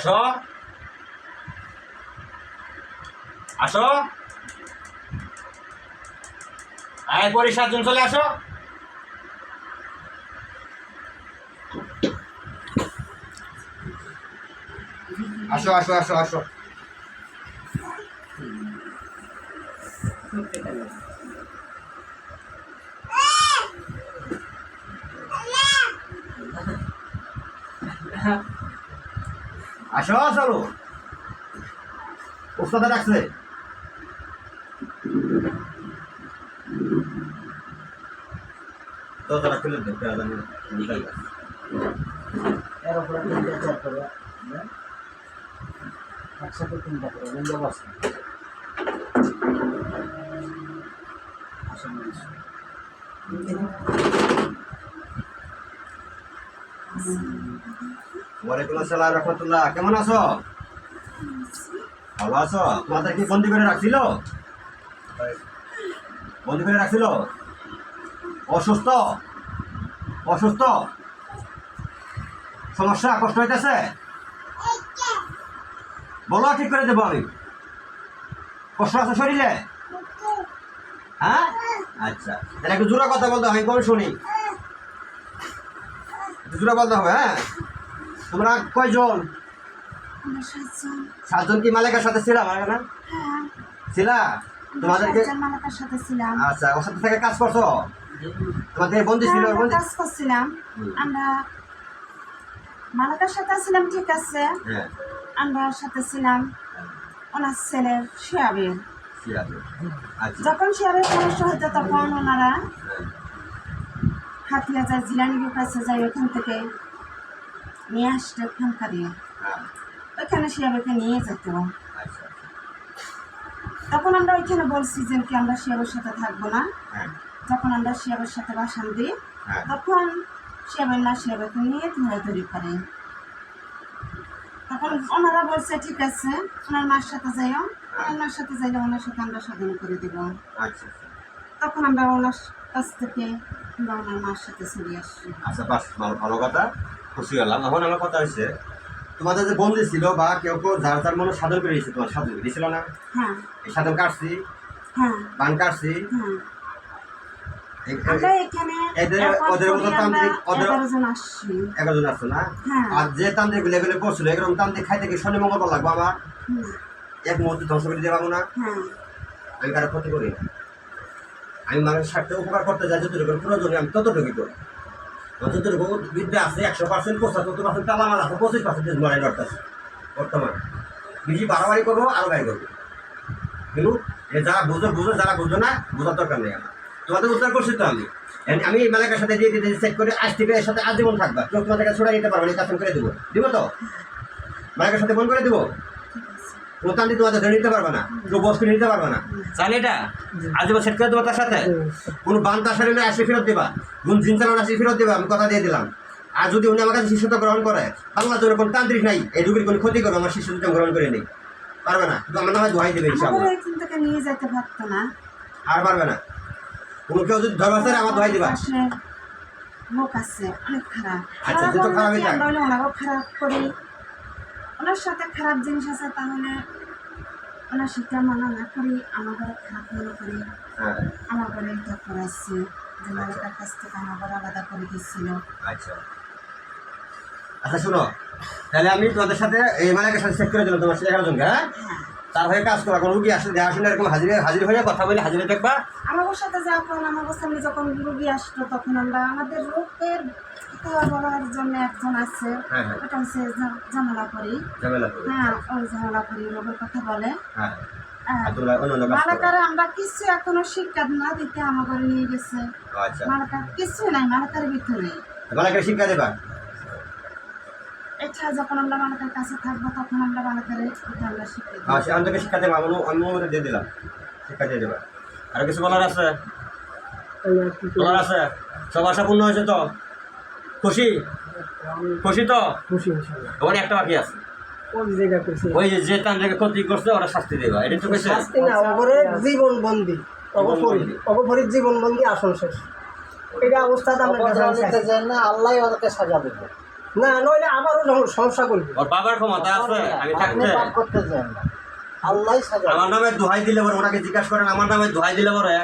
আসো আসো, আয় পরি 7 জন চলে আসো। আসো আসো আসো আসো। আসো চলো, ওস্তাদা ডাকছে। তো তারা খুলে দেখতে আজানি নিকাল এর উপরে 3-4 করে একসাথে 3টা করে বন্ধ আছে। আসলে ওয়ালাইকুম আসসালাম রাহমাতুল্লাহ, কেমন আছো? ভালো আছো? তোমাদের কি বন্দি করে রাখছিল? বন্দি করে রাখছিল? অসুস্থ? অসুস্থ? সমস্যা, কষ্ট হইতেছে? বলো, ঠিক করে দেবো আমি। কষ্ট আছে শরীরে? হ্যাঁ, আচ্ছা, তাহলে একটু জোরে কথা বলতে হবে, আমি কবে শুনি। জোরে বলতে হবে। হ্যাঁ, তোমরা কয়জন? 7 জন। কি মালিকের সাথে ছিলাম না? ছিলা? তোমাদেরকে আচ্ছা, ওর সাথে থেকে কাজ করছো? তোমাদের বন্দি ছিল? কাজ করছিলাম আমরা, মালিকের সাথে ছিলাম, ঠিক আছে। আমরা সাথে ছিলাম ওনার ছেলের শিয়াবের। যখন শিয়াবের সমস্যা হতো তখন ওনারা হাতিয়া যায়, জিলানির কাছে যায়, ওখান থেকে নিয়ে আসতে ফোনটা দিয়ে ওইখানে শিয়াবেকে নিয়ে যেত। তখন আমরা ওইখানে বলছি যে কি আমরা শিয়াবের সাথে থাকবো না। যখন আমরা শিয়াবের সাথে বাসান দিই তখন শিয়াবের না শিয়াবেকে নিয়ে ধরাধরি করে। তখন ওনারা বলছে ঠিক আছে, ওনার মার সাথে যাইও, ওনার মার সাথে যাইলে ওনার সাথে আমরা স্বাধীন করে দেব। তখন আমরা ওনার কাছ থেকে আমরা ওনার মার সাথে চলে আসছি। আচ্ছা, বাস, ভালো কথা, খুশি হলাম। এখন আমার কথা হচ্ছে, তোমাদের যে বন্দি ছিল বা কেউ কেউ যার যার মনে সাধন করে দিয়েছে, তোমার সাধন দিয়েছিল না? হ্যাঁ, এই সাধন কাটছি, হ্যাঁ, বান কাটছি। আমরা এখানে ওদের মতো তান্ত্রিক 11 জন আসছি। 11 জন আসছো না? হ্যাঁ। আর যে তান্ত্রিক লেভেলে পড়ছিল, এরকম তান্ত্রিক খাইতে কি শনি মঙ্গলবার লাগবো আমার? এক মুহূর্তে ধ্বংস করে দিয়ে পাবো না? আমি কারো ক্ষতি করি না। আমি মানুষের স্বার্থে উপকার করতে যাই, যতটুকু প্রয়োজনে আমি ততটুকুই করি। যতটুকু বিদ্যা আছে 100%, 75% তালামাল আছে, 25% মরাই ডরতেছে বর্তমানে। বেশি বাড়াবাড়ি করবো, আরো বাড়ি করবো। কিন্তু যারা বুঝো বুঝো, যারা বুঝো না বোঝার দরকার নেই আমার। তোমাদের উদ্ধার করছি তো আমি। আমি মালিকের সাথে দিয়ে দিতে সেট করে আজ থেকে এর সাথে আজীবন থাকবা। কেউ তোমাদের কাছে ছড়াই দিতে পারবো না, কাজ করে দেবো। দিব তো? মালিকের সাথে ফোন করে দেবো। কোনো তান্ত্রিক তোমাদের ধরে নিতে পারবে না, কেউ বস্তু নিতে পারবে না। তাহলে এটা আজীবন সেট করে দেবো। তার সাথে কোনো বান্তা শরীরে আসলে ফেরত দেবা, কোন জিন চালানো আসলে ফেরত দেবা, আমি কথা দিয়ে দিলাম। আর যদি উনি আমার কাছে শিষ্যত্ব গ্রহণ করে, বাংলা জন্য কোনো তান্ত্রিক নাই এই রুগীর কোনো ক্ষতি করবে, আমার শিষ্যত্ব গ্রহণ করে নেই, পারবে না। কিন্তু আমার নামে দোহাই দেবে ইনশাআল্লাহ। নিয়ে যেতে পারতো না, আর পারবে না। কোনো কেউ যদি ধর্মাচারে আমার দোহাই দিবা। লোক আছে অনেক খারাপ। আচ্ছা, যত খারাপই থাক, আমরা ওনারও খারাপ করি, ওনার সাথে খারাপ জিনিস আছে, তাহলে ওনার সেটা মানা না করি, আমার ঘরে খারাপ মনে করি। আমার ঘরে এটা করাচ্ছে যে মালিকার কাছ থেকে আমার ঘরে আলাদা করে দিচ্ছিল। আচ্ছা আচ্ছা, শোনো, তাহলে আমি তোমাদের সাথে এই মালিকের সাথে চেক করে দিলাম, তোমার 11 জনকে। হ্যাঁ, তার হয়ে কাজ করবা। কোনো রুগী আসলে দেখাশোনা এরকম হাজির হয়ে কথা বলে হাজিরে দেখবা। আমার সাথে যখন আমার সামনে যখন রুগী আসতো তখন আমরা আমাদের রোগের বলার জন্য একজন আছে, ওটা হচ্ছে ঝামেলা করি। হ্যাঁ, ওই ঝামেলা করি রোগের কথা বলে। মালাকারে আমরা কিছু এখনো শিক্ষা না দিতে আমার ঘরে নিয়ে গেছে। মালাকার কিছু নাই, মালাকার ভিতরে মালাকারে শিক্ষা দেবা। এটা যখন আমরা মালাকার কাছে থাকবো তখন আমরা মালাকারে আমরা শিক্ষা দেবো। আচ্ছা, আমি তোকে শিক্ষা দেবো, আমি দিয়ে দিলাম, শিক্ষা দিয়ে দেবা। আর কিছু বলার আছে? বলার আছে? সব আশা পূর্ণ হয়েছে তো? খুশি? খুশি তো? খুশি। ওখানে একটা বাকি আছে, ওই যে তান্ত্রিক ক্ষতি করছে ওরা শাস্তি দেবা। এটা তো কইছে শাস্তি না, ওপরে জীবন বন্দী, অপরিত জীবন বন্দী, আসল শেষ। এটা অবস্থাতে আমরা কাছে না, আল্লাহ ওদেরকে সাজা দেবে। না নইলে আমারও সমস্যা করবে। ওর বাবার ক্ষমতা আছে আমি থাকতে পাপ করতে চান না, আল্লাহই সাজা আমার নামে দোহাই দিলে পরে ওনাকে জিজ্ঞাসা করেন আমার নামে দোহাই দিলে পরে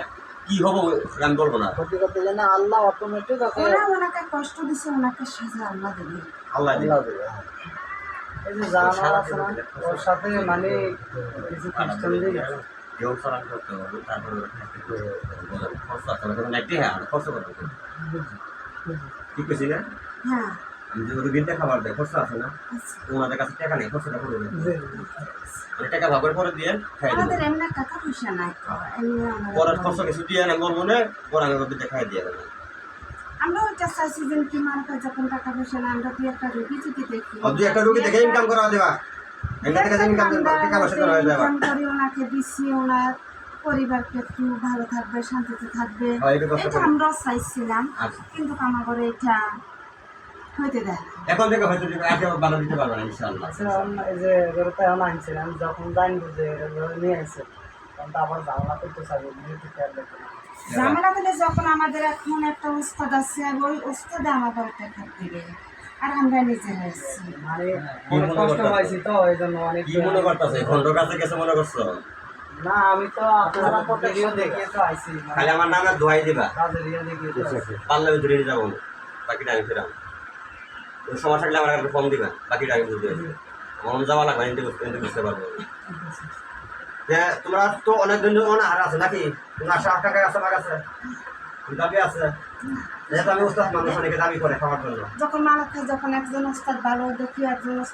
কি হবো আমি বলবো না। ক্ষতি করতে চান না, আল্লাহ অটোমেটিক ওকে ওরা ওনাকে কষ্ট দিছে, ওনাকে সাজা আল্লাহ দেবে। আল্লাহ দিবে। আল্লাহ দেবে। এই যে জানার আছে না, ওর সাথে মানে কিছু খ্রিস্টানদের কেউ সালাম করতে হবে তারপরে ওরা খাইতে হবে। বলেন, খরচ আছে না কারণ একটি হ্যাঁ খরচ করতে হবে। ঠিক আছে না হ্যাঁ আমি যে রুগীতে খাবার দেয় খরচ আছে না আছে। ওনাদের কাছে টাকা নেই খরচটা করে দেবে জি। মানে টাকা ভাগ করে দিয়ে খাই দেবো আমাদের এমনি টাকা পয়সা নাই তো, এমনি পরে আমরা খরচ কিছু দিয়ে আমি বলবো না পরে আমি ওদের দেখাই দিয়ে দেবো আমরা ওইটা চাইছি যে কি মানুষ যখন টাকা পয়সা না আমরা দুই একটা রুগী যদি দেখি দুই একটা রুগী দেখে ইনকাম করা দেবা এখান থেকে ইনকাম টাকা পয়সা করা হয়ে যাবে ইনকাম করি ওনাকে দিচ্ছি, ওনার পরিবারকে একটু ভালো থাকবে, শান্তিতে থাকবে, হয়, একটু কষ্ট এটা করে। আমরা চাইছিলাম। আচ্ছা। কিন্তু আমার ঘরে এটা হইতে দেয় না। এখন থেকে হয়তো আগে বাধা দিতে পারবে না ইনশাআল্লাহ এই যে বেরোতে এখন আনছিলাম যখন জানবো যে নিয়ে আসছে তখন তো আবার ঝামেলা করতে চাইবো যেহেতু খেয়াল রাখতে না। ঝামেলা দিলে যখন আমাদের এখন একটা উস্তাদ আছে, ওই উস্তাদে আমাদের টাকা দিবে আর আমরা নিজেরা এসেছি। মানে কি অনেক মনে কষ্ট করতেছে? হয়েছি তো এই জন্য অনেক কি মনে করতেছে ঘন্টার কাছে গেছে মনে করছো না আমি তো আপনার ভিডিও দেখিয়ে তো আইছি খালি আমার নামে দোয়াই দিবা কাজের ইয়ে দেখিয়ে তো আইছি। পারলে আমি ধরে নিয়ে যাবো না বাকিটা আমি ফেরাম ওই সময় থাকলে আমার একটা ফর্ম দিবা বাকিটা আমি বুঝতে পারছি আমার যাওয়া লাগবে কিন্তু বুঝতে পারবো যে তোমরা তো অনেক দিন অনেক হার আছে নাকি তোমার 8 টাকা আছে আমার কাছে দাবি আছে যেহেতু আমি উস্তাদ মানুষ অনেকে দাবি করে খাওয়ার জন্য যখন মানুষ যখন একজন উস্তাদ ভালো দেখি, একজন